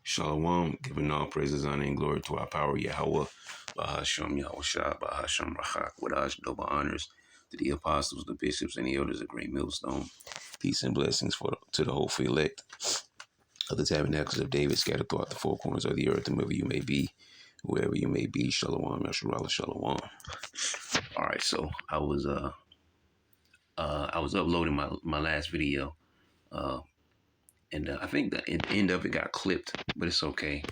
Shalom, giving all praises, honor, and glory to our power, Yahweh, Bahasham Yahushua, Bahasham Rachak, with our double honors to the apostles, the bishops, and the elders of Great Millstone. Peace and blessings to the hopeful elect of the tabernacles of David scattered throughout the four corners of the earth, and wherever you may be, Shalom, Yasharala, Shalom. All right, so I was uploading my last video, and I think the end of it got clipped, but it's okay.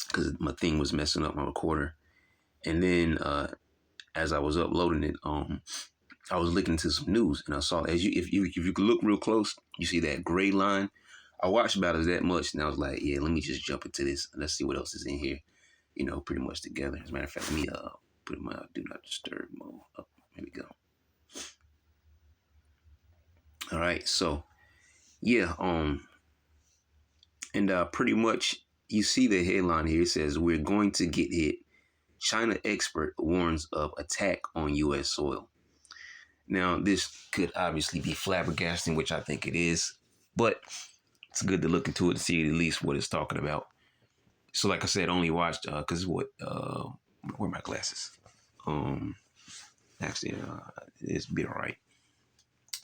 Because my thing was messing up my recorder. And then as I was uploading it, I was looking to some news, and I saw if you could look real close, you see that gray line. I watched about it that much, and I was like, yeah, let me just jump into this and let's see what else is in here. You know, pretty much together. As a matter of fact, let me put my do not disturb mode up. Here we go. All right, so yeah, and pretty much you see the headline here. It says we're going to get hit. China expert warns of attack on U.S. soil. Now, this could obviously be flabbergasting, which I think it is, but it's good to look into it to see at least what it's talking about. So, like I said, only watched because where are my glasses? Actually, it's be all right.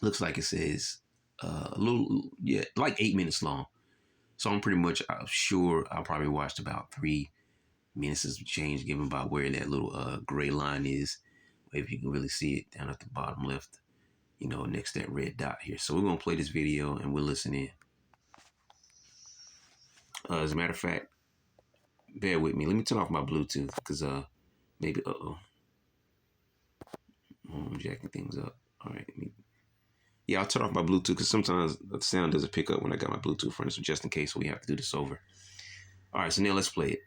Looks like it says a little, yeah, like 8 minutes long. So I'm pretty much sure I probably watched about 3 minutes of change, given about where that little gray line is. If you can really see it down at the bottom left, you know, next to that red dot here. So we're going to play this video and we'll listen in. As a matter of fact, bear with me. Let me turn off my Bluetooth because maybe, I'm jacking things up. All right. Yeah, I'll turn off my Bluetooth because sometimes the sound doesn't pick up when I got my Bluetooth running. So just in case we have to do this over. All right, so now let's play it.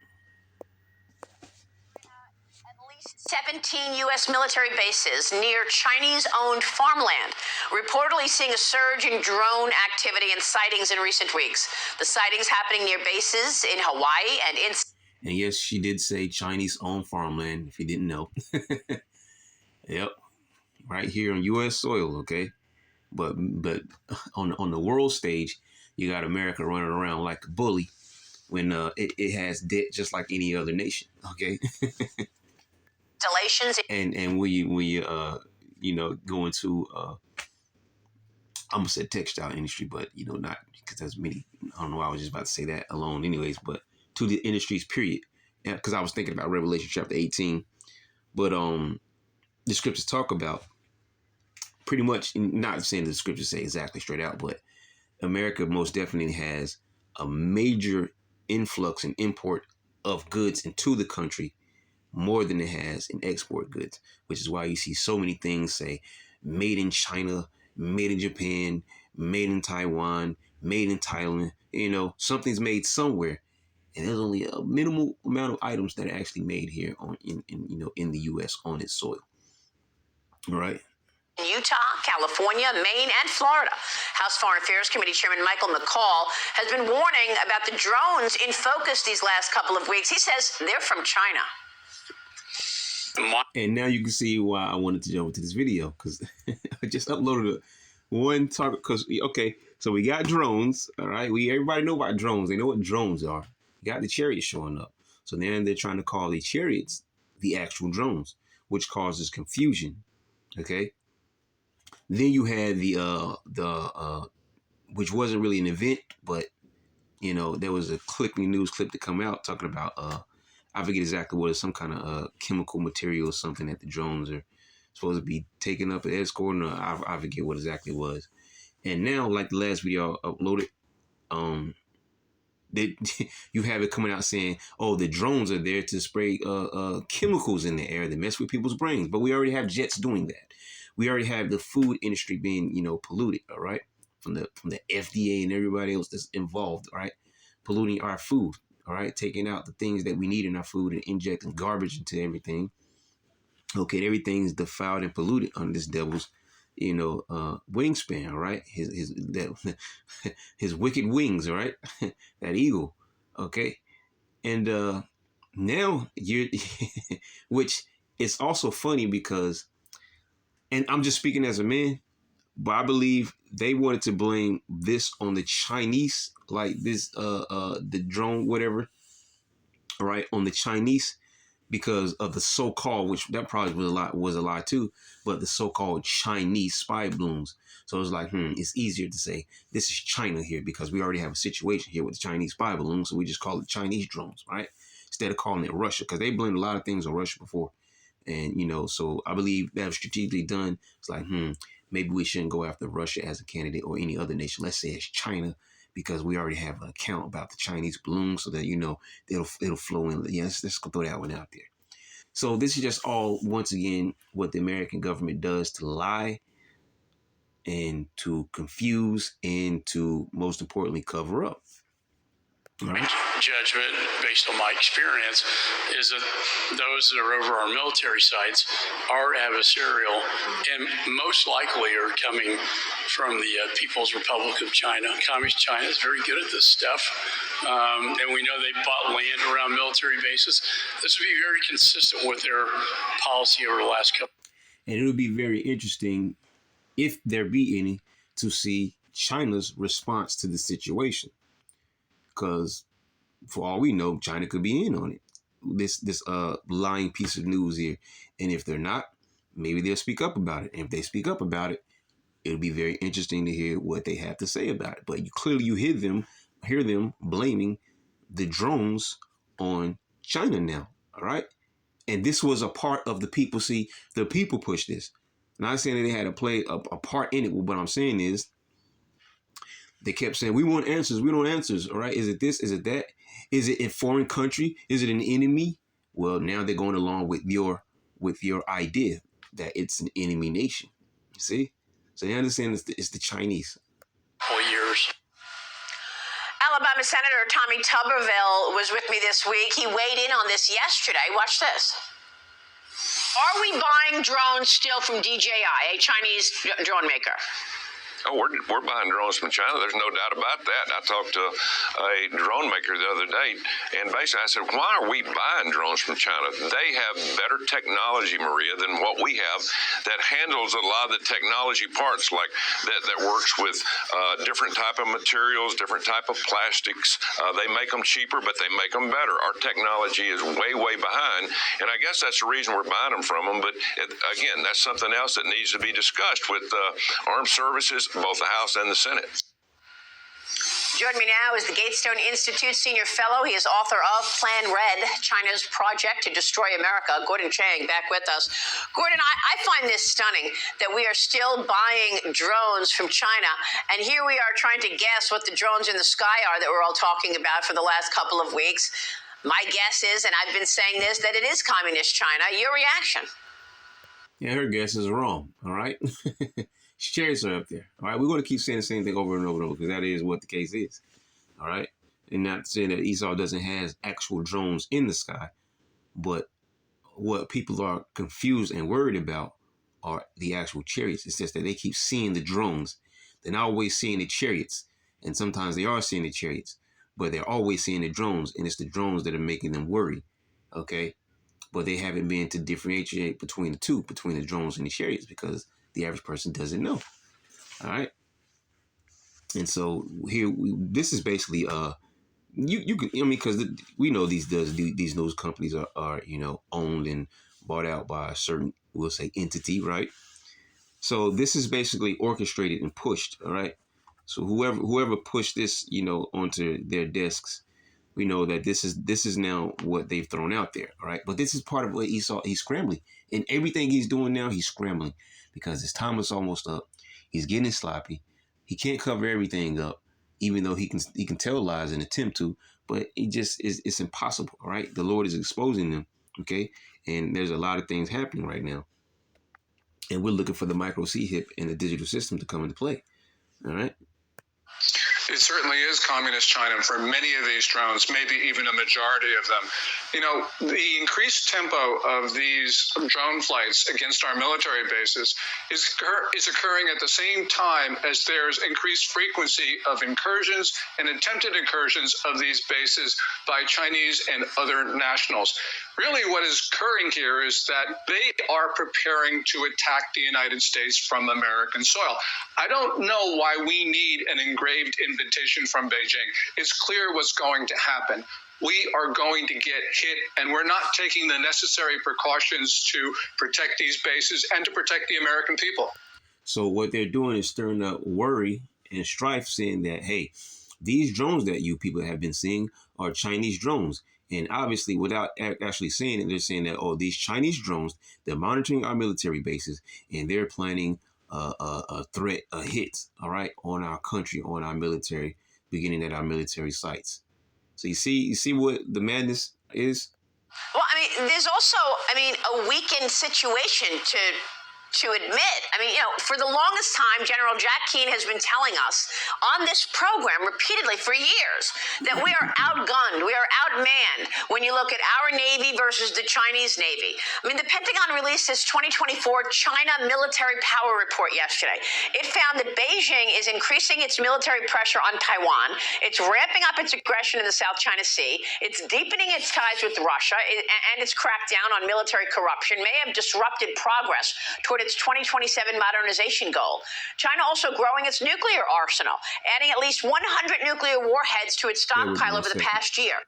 17 U.S. military bases near Chinese-owned farmland, reportedly seeing a surge in drone activity and sightings in recent weeks. The sightings happening near bases in Hawaii and in... And yes, she did say Chinese-owned farmland, if you didn't know. Yep, right here on U.S. soil, okay? But on the world stage, you got America running around like a bully when it has debt just like any other nation, okay? And when you go into I'm gonna say textile industry, but not because there's many. I don't know why I was just about to say that alone, anyways. But to the industries, period. Because I was thinking about Revelation chapter 18, but the scriptures talk about pretty much, not saying the scriptures say exactly straight out, but America most definitely has a major influx and import of goods into the country, more than it has in export goods, which is why you see so many things say made in China, made in Japan, made in Taiwan, made in Thailand. Something's made somewhere, and there's only a minimal amount of items that are actually made here in the U.S. on its soil. All right. In Utah, California, Maine, and Florida. House Foreign Affairs Committee Chairman Michael McCaul has been warning about the drones in focus these last couple of weeks. He says they're from China. And now you can see why I wanted to jump into this video, because I just uploaded one target. Because okay, so we got drones. All right, everybody know about drones. They know what drones are. You got the chariots showing up. So then they're trying to call the chariots the actual drones, which causes confusion. Okay. Then you had the which wasn't really an event, but there was a news clip to come out talking about I forget exactly what it's, some kind of chemical material or something that the drones are supposed to be taking up and escorting, or I forget what exactly it was. And now, like the last video I uploaded, you have it coming out saying, oh, the drones are there to spray chemicals in the air that mess with people's brains. But we already have jets doing that. We already have the food industry being, polluted, all right, from the FDA and everybody else that's involved, all right, polluting our food. All right, taking out the things that we need in our food and injecting garbage into everything. Okay, everything's defiled and polluted on this devil's, wingspan. All right, his wicked wings. All right, that eagle. Okay, and now you're, which is also funny because, and I'm just speaking as a man. But I believe they wanted to blame this on the Chinese, like this the drone, whatever, right, on the Chinese because of the so-called, which that probably was a lie too, but the so-called Chinese spy balloons. So it's like, it's easier to say this is China here because we already have a situation here with the Chinese spy balloons, so we just call it Chinese drones, right? Instead of calling it Russia, because they blamed a lot of things on Russia before. And, so I believe that was strategically done. It's like, maybe we shouldn't go after Russia as a candidate or any other nation. Let's say it's China because we already have an account about the Chinese balloons so that, it'll flow in. Yeah, let's go throw that one out there. So this is just all, once again, what the American government does to lie and to confuse and to, most importantly, cover up. All right. Judgment based on my experience is that those that are over our military sites are adversarial and most likely are coming from the People's Republic of China. Communist China is very good at this stuff. And we know they bought land around military bases. This would be very consistent with their policy over the last couple. And it would be very interesting, if there be any, to see China's response to the situation. Because for all we know, China could be in on it. This lying piece of news here. And if they're not, maybe they'll speak up about it. And if they speak up about it, it'll be very interesting to hear what they have to say about it. But you hear them blaming the drones on China now. All right. And this was a part of the people. See, the people pushed this. Not saying that they had to play a part in it. What I'm saying is, they kept saying, we want answers. We want answers. All right. Is it this? Is it that? Is it a foreign country? Is it an enemy? Well, now they're going along with your idea that it's an enemy nation. You see? So they understand it's the Chinese. Years. Alabama Senator Tommy Tuberville was with me this week. He weighed in on this yesterday. Watch this. Are we buying drones still from DJI, a Chinese drone maker? Oh, we're buying drones from China. There's no doubt about that. I talked to a drone maker the other day, and basically I said, why are we buying drones from China? They have better technology, Maria, than what we have that handles a lot of the technology parts, like that works with different type of materials, different type of plastics. They make them cheaper, but they make them better. Our technology is way, way behind, and I guess that's the reason we're buying them from them. But again, that's something else that needs to be discussed with armed services, both the House and the Senate. Joining me now is the Gatestone Institute Senior Fellow. He is author of Plan Red, China's Project to Destroy America. Gordon Chang back with us. Gordon, I find this stunning that we are still buying drones from China. And here we are trying to guess what the drones in the sky are that we're all talking about for the last couple of weeks. My guess is, and I've been saying this, that it is communist China. Your reaction? Yeah, her guess is wrong. All right. Chariots are up there. All right. We're going to keep saying the same thing over and over and over because that is what the case is. All right. And not saying that Esau doesn't have actual drones in the sky, but what people are confused and worried about are the actual chariots. It's just that they keep seeing the drones. They're not always seeing the chariots. And sometimes they are seeing the chariots, but they're always seeing the drones. And it's the drones that are making them worry. Okay. But they haven't been to differentiate between the two, between the drones and the chariots, because the average person doesn't know. All right. And so here, this is basically, you can, because we know these news companies are, owned and bought out by a certain, we'll say, entity, right? So this is basically orchestrated and pushed. All right. So whoever pushed this, onto their desks, we know that this is now what they've thrown out there. All right. But this is part of what Esau, he's scrambling. And everything he's doing now, he's scrambling because his time is almost up. He's getting sloppy. He can't cover everything up, even though he can tell lies and attempt to, but it's impossible. All right. The Lord is exposing them. OK. And there's a lot of things happening right now. And we're looking for the micro C-HIP and the digital system to come into play. All right. It certainly is communist China. And for many of these drones, maybe even a majority of them, The increased tempo of these drone flights against our military bases is occurring at the same time as there's increased frequency of incursions and attempted incursions of these bases by Chinese and other nationals. Really, what is occurring here is that they are preparing to attack the United States from American soil. I don't know why we need an engraved invitation from Beijing. It's clear what's going to happen. We are going to get hit, and we're not taking the necessary precautions to protect these bases and to protect the American people. So what they're doing is stirring up worry and strife, saying that, hey, these drones that you people have been seeing are Chinese drones. And obviously, without actually saying it, they're saying that, oh, these Chinese drones, they're monitoring our military bases, and they're planning a threat, a hit, all right, on our country, on our military, beginning at our military sites. So you see what the madness is? Well, there's also, a weakened situation to admit. For the longest time, General Jack Keane has been telling us on this program repeatedly for years that we are outgunned, we are outmanned when you look at our Navy versus the Chinese Navy. The Pentagon released its 2024 China Military Power Report yesterday. It found that Beijing is increasing its military pressure on Taiwan. It's ramping up its aggression in the South China Sea. It's deepening its ties with Russia, and its crackdown on military corruption may have disrupted progress toward its 2027 modernization goal. China also growing its nuclear arsenal, adding at least 100 nuclear warheads to its stockpile over the past year.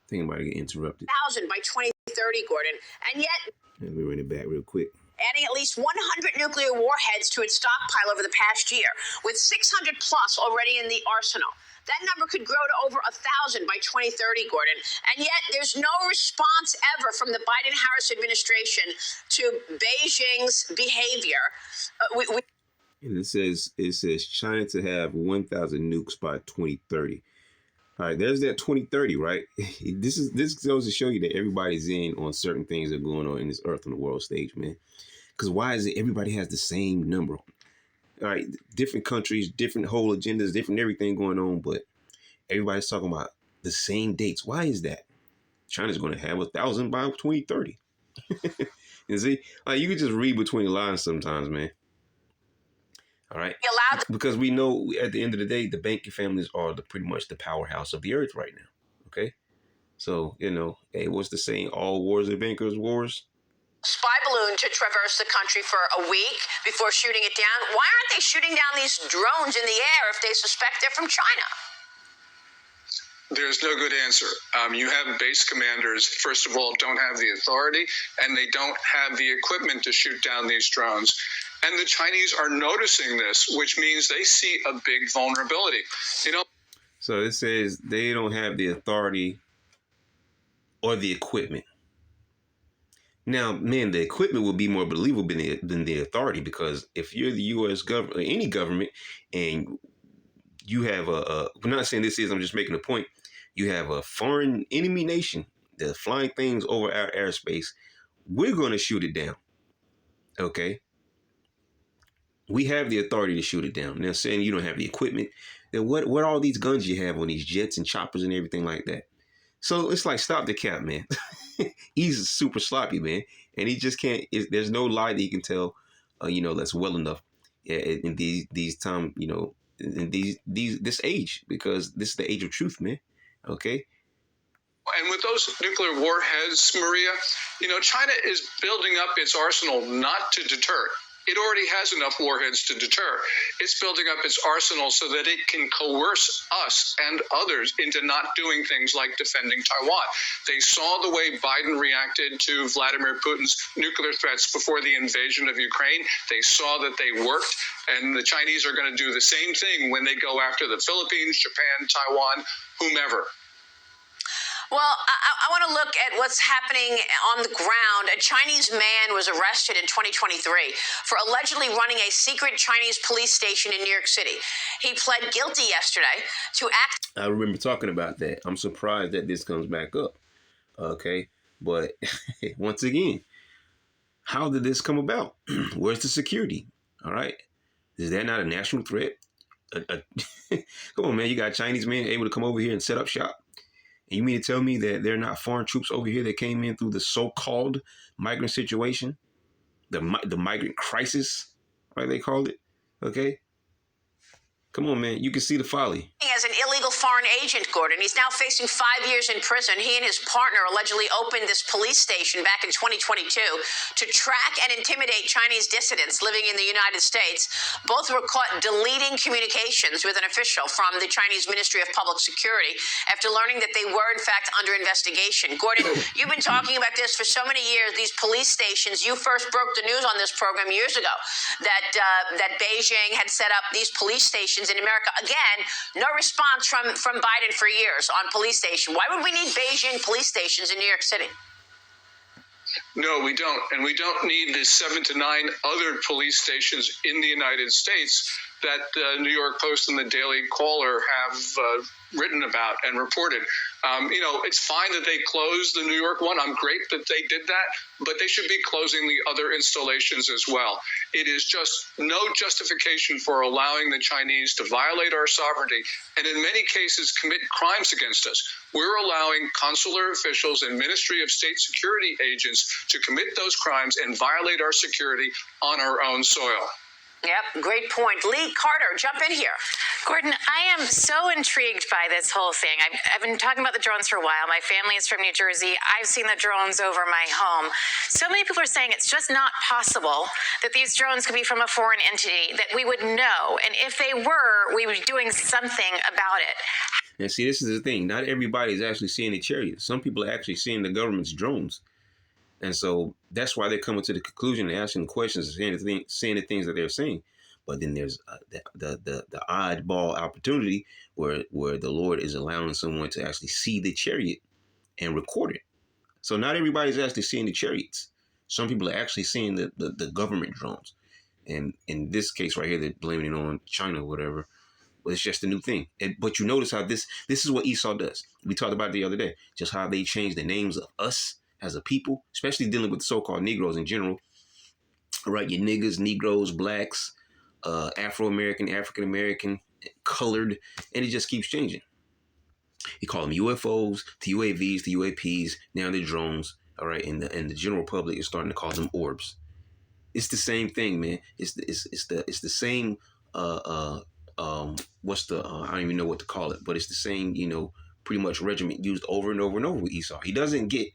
Thinking about getting interrupted. 1,000 by 2030, Gordon. And yet, let me run it back real quick. Adding at least 100 nuclear warheads to its stockpile over the past year, with 600 plus already in the arsenal. That number could grow to over 1,000 by 2030, Gordon. And yet there's no response ever from the Biden-Harris administration to Beijing's behavior. And it says China to have 1,000 nukes by 2030. All right, there's that 2030, right? This goes to show you that everybody's in on certain things that are going on in this earth on the world stage, man. Because why is it everybody has the same number? All right, different countries, different whole agendas, different everything going on, but everybody's talking about the same dates. Why is that? China's going to have 1,000 by 2030. You see, you can just read between the lines sometimes, man. All right, because we know at the end of the day, the banking families are pretty much the powerhouse of the earth right now. Okay, so hey, what's the saying? All wars are bankers' wars. Spy balloon to traverse the country for a week before shooting it down. Why aren't they shooting down these drones in the air if they suspect they're from China? There's no good answer. You have base commanders, first of all, don't have the authority, and they don't have the equipment to shoot down these drones. And the Chinese are noticing this, which means they see a big vulnerability. So it says they don't have the authority or the equipment. Now, man, the equipment will be more believable than the authority, because if you're the U.S. government or any government and you have I'm not saying this is, I'm just making a point. You have a foreign enemy nation that's flying things over our airspace. We're going to shoot it down. Okay. We have the authority to shoot it down. Now, saying you don't have the equipment, then what are all these guns you have on these jets and choppers and everything like that? So it's like, stop the cap, man. He's super sloppy, man. And he just can't, there's no lie that he can tell, that's well enough in these time, in this age, because this is the age of truth, man. Okay. And with those nuclear warheads, Maria, China is building up its arsenal not to deter. It already has enough warheads to deter. It's building up its arsenal so that it can coerce us and others into not doing things like defending Taiwan. They saw the way Biden reacted to Vladimir Putin's nuclear threats before the invasion of Ukraine. They saw that they worked, and the Chinese are going to do the same thing when they go after the Philippines, Japan, Taiwan, whomever. Well, I want to look at what's happening on the ground. A Chinese man was arrested in 2023 for allegedly running a secret Chinese police station in New York City. He pled guilty yesterday to act. I remember talking about that. I'm surprised that this comes back up. Okay. But once again, how did this come about? Where's the security? All right. Is that not a national threat? Come on, man. You got Chinese men able to come over here and set up shop And you mean to tell me that they're not foreign troops over here that came in through the so-called migrant situation, the migrant crisis, like they called it? Okay, come on, man. You can see the folly. As an illegal foreign agent, Gordon. He's now facing 5 years in prison. He and his partner allegedly opened this police station back in 2022 to track and intimidate Chinese dissidents living in the United States. Both were caught deleting communications with an official from the Chinese Ministry of Public Security after learning that they were, in fact, under investigation. Gordon, you've been talking about this for so many years, these police stations. You first broke the news on this program years ago that Beijing had set up these police stations in America. Again, no response from Biden for years on police station. Why would we need Beijing police stations in New York City? No, we don't. And we don't need the 7 to 9 other police stations in the United States that the New York Post and the Daily Caller have written about and reported. It's fine that they closed the New York one. I'm great that they did that, but they should be closing the other installations as well. It is just no justification for allowing the Chinese to violate our sovereignty and in many cases commit crimes against us. We're allowing consular officials and Ministry of State Security agents to commit those crimes and violate our security on our own soil. Yep, great point. Lee Carter, jump in here. Gordon, I am so intrigued by this whole thing. I've been talking about the drones for a while. My family is from New Jersey. I've seen the drones over my home. So many people are saying it's just not possible that these drones could be from a foreign entity, that we would know. And if they were, we would be doing something about it. And see, this is the thing. Not everybody is actually seeing the chariots. Some people are actually seeing the government's drones. And so that's why they're coming to the conclusion and asking questions and saying the things that they're saying. But then there's the oddball opportunity where the Lord is allowing someone to actually see the chariot and record it. So not everybody's actually seeing the chariots. Some people are actually seeing the government drones. And in this case right here, they're blaming it on China or whatever. But it's just a new thing. But you notice how this is what Esau does. We talked about it the other day, just how they change the names of us as a people, especially dealing with the so-called Negroes in general. Right, your niggas, Negroes, blacks, Afro-American, African-American, colored, and it just keeps changing. You call them UFOs, to UAVs, to UAPs, now they're drones, all right, and the general public is starting to call them orbs. It's the same thing, man. It's the same, I don't even know what to call it, but it's the same, pretty much regiment used over and over and over with Esau. He doesn't get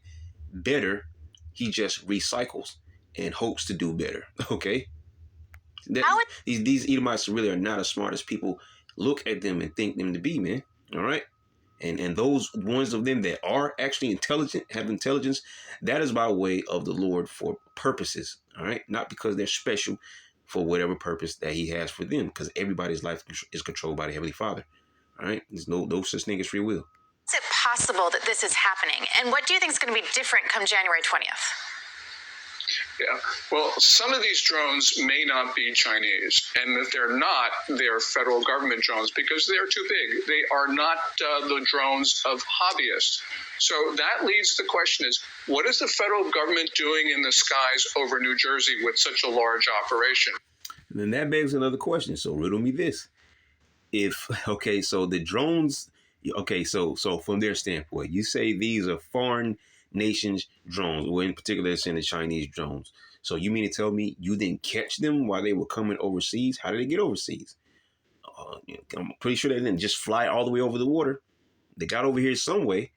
better, he just recycles and hopes to do better. Okay, these Edomites really are not as smart as people look at them and think them to be, man. All right, and those ones of them that are actually intelligent, have intelligence, that is by way of the Lord for purposes. All right, not because they're special, for whatever purpose that He has for them, because everybody's life is controlled by the Heavenly Father. All right, there's no such thing as free will. Is it possible that this is happening? And what do you think is going to be different come January 20th? Yeah, well, some of these drones may not be Chinese, and if they're not, they're federal government drones because they're too big. They are not the drones of hobbyists. So that leads the question is, what is the federal government doing in the skies over New Jersey with such a large operation? And then that begs another question. So riddle me this. So the drones, so from their standpoint, you say these are foreign nations drones, or in particular, it's in the Chinese drones. So you mean to tell me you didn't catch them while they were coming overseas? How did they get overseas? I'm pretty sure they didn't just fly all the way over the water. They got over here some way,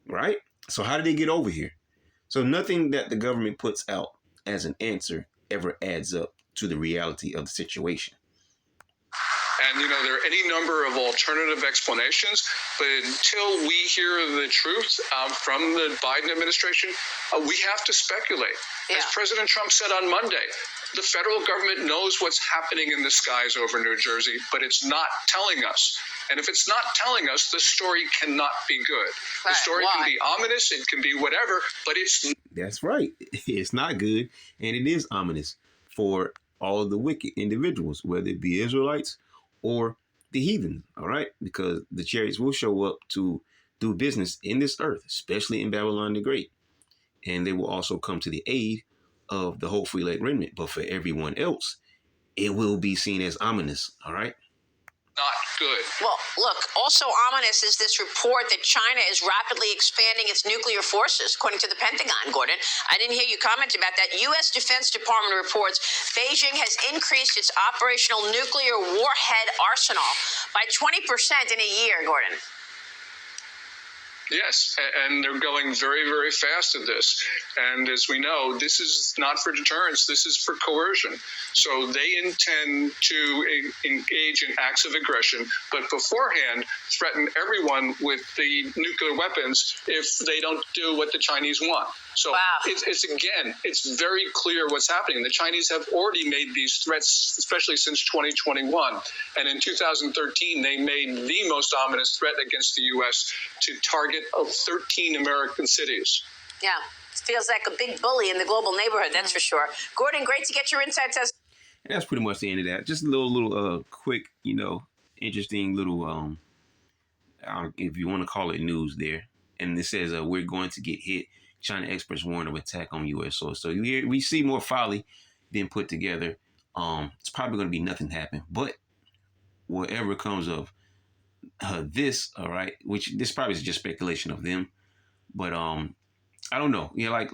right? So how did they get over here? So nothing that the government puts out as an answer ever adds up to the reality of the situation. And, there are any number of alternative explanations, but until we hear the truth from the Biden administration, we have to speculate. Yeah. As President Trump said on Monday, the federal government knows what's happening in the skies over New Jersey, but it's not telling us. And if it's not telling us, the story cannot be good. Right. The story can be ominous, it can be whatever, but it's... That's right. It's not good, and it is ominous for all of the wicked individuals, whether it be Israelites or the heathen, all right? Because the chariots will show up to do business in this earth, especially in Babylon the Great. And they will also come to the aid of the hopefully elect remnant. But for everyone else, it will be seen as ominous, all right? not good. Well, look, also ominous is this report that China is rapidly expanding its nuclear forces, according to the Pentagon, Gordon. I didn't hear you comment about that. U.S. Defense Department reports Beijing has increased its operational nuclear warhead arsenal by 20% in a year, Gordon. Yes, and they're going very, very fast at this. And as we know, this is not for deterrence, this is for coercion. So they intend to engage in acts of aggression, but beforehand threaten everyone with the nuclear weapons if they don't do what the Chinese want. So wow. it's very clear what's happening. The Chinese have already made these threats, especially since 2021. And in 2013, they made the most ominous threat against the U.S. to target 13 American cities. Yeah, feels like a big bully in the global neighborhood, that's for sure. Gordon, great to get your insights. And that's pretty much the end of that. Just a little quick, interesting little, if you want to call it news there. And it says, we're going to get hit. China experts warn of attack on U.S. soil. So we see more folly being put together. It's probably going to be nothing happen. But whatever comes of this, all right, which this probably is just speculation of them. But I don't know. Yeah, like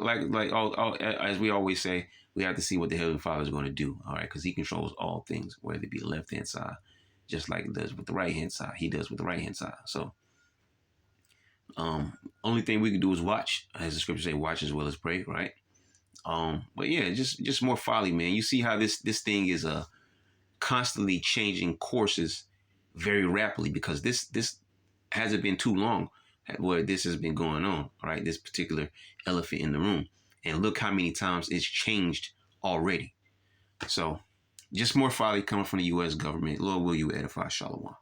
all, as we always say, we have to see what the Heavenly Father is going to do, all right, because He controls all things, whether it be the left-hand side, just like He does with the right-hand side. He does with the right-hand side. So only thing we can do is watch, as the scriptures say, watch as well as pray, right? But yeah, just more folly, man. You see how this thing is constantly changing courses very rapidly, because this hasn't been too long where this has been going on, right? This particular elephant in the room. And look how many times it's changed already. So just more folly coming from the U.S. government. Lord, will you edify? Shalom.